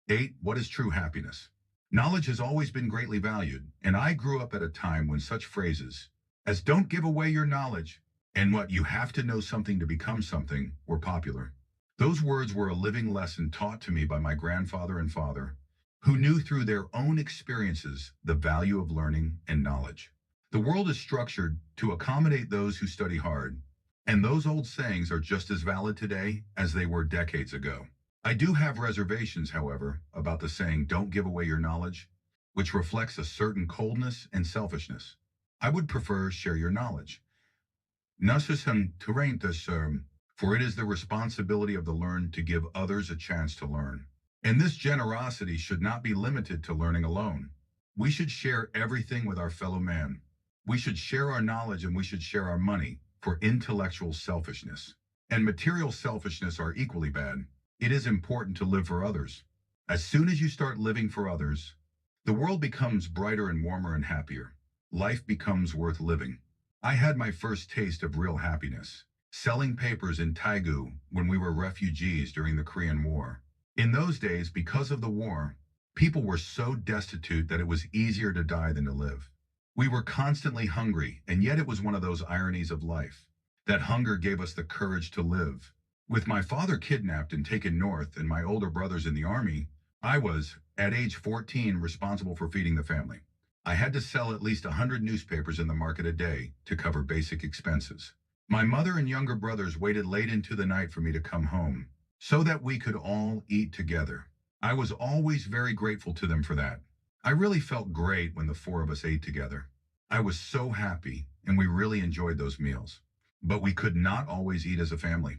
8. What is true happiness? Knowledge has always been greatly valued, and I grew up at a time when such phrases as "don't give away your knowledge" and "what you have to know something to become something" were popular. Those words were a living lesson taught to me by my grandfather and father, who knew through their own experiences the value of learning and knowledge. The world is structured to accommodate those who study hard, and those old sayings are just as valid today as they were decades ago. I do have reservations, however, about the saying, "don't give away your knowledge," which reflects a certain coldness and selfishness. I would prefer "share your knowledge." Necessum turentus, for it is the responsibility of the learned to give others a chance to learn. And this generosity should not be limited to learning alone. We should share everything with our fellow man. We should share our knowledge and we should share our money, for intellectual selfishness and material selfishness are equally bad. It is important to live for others. As soon as you start living for others, the world becomes brighter and warmer and happier. Life becomes worth living. I had my first taste of real happiness, selling papers in Taegu when we were refugees during the Korean War. In those days, because of the war, people were so destitute that it was easier to die than to live. We were constantly hungry, and yet it was one of those ironies of life. That hunger gave us the courage to live. With my father kidnapped and taken north and my older brothers in the army, I was, at age 14, responsible for feeding the family. I had to sell at least 100 newspapers in the market a day to cover basic expenses. My mother and younger brothers waited late into the night for me to come home, so that we could all eat together. I was always very grateful to them for that. I really felt great when the four of us ate together. I was so happy, and we really enjoyed those meals. But we could not always eat as a family.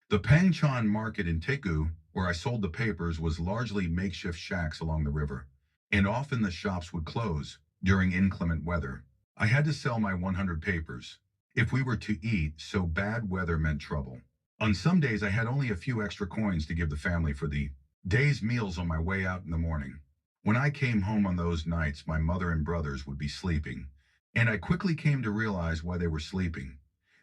The Pangchon market in Taegu, where I sold the papers, was largely makeshift shacks along the river, and often the shops would close during inclement weather. I had to sell my 100 papers if we were to eat, so bad weather meant trouble. On some days, I had only a few extra coins to give the family for the day's meals on my way out in the morning. When I came home on those nights, my mother and brothers would be sleeping, and I quickly came to realize why they were sleeping.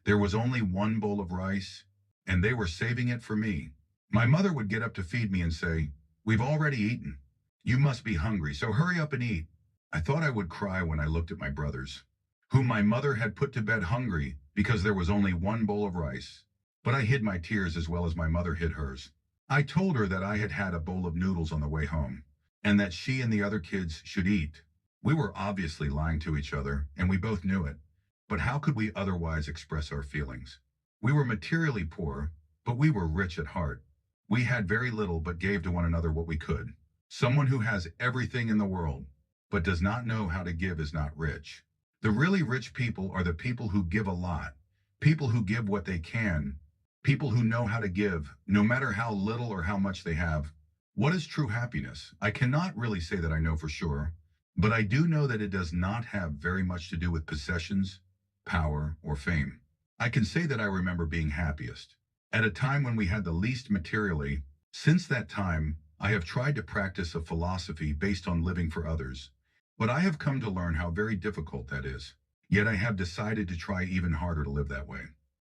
There was only one bowl of rice, and they were saving it for me. My mother would get up to feed me and say, "We've already eaten. You must be hungry, so hurry up and eat." I thought I would cry when I looked at my brothers, whom my mother had put to bed hungry because there was only one bowl of rice. But I hid my tears as well as my mother hid hers. I told her that I had had a bowl of noodles on the way home, and that she and the other kids should eat. We were obviously lying to each other, and we both knew it. But how could we otherwise express our feelings? We were materially poor, but we were rich at heart. We had very little but gave to one another what we could. Someone who has everything in the world, but does not know how to give is not rich. The really rich people are the people who give a lot, people who give what they can, people who know how to give, no matter how little or how much they have. What is true happiness? I cannot really say that I know for sure, but I do know that it does not have very much to do with possessions, power, or fame. I can say that I remember being happiest at a time when we had the least materially. Since that time, I have tried to practice a philosophy based on living for others, but I have come to learn how very difficult that is. Yet I have decided to try even harder to live that way.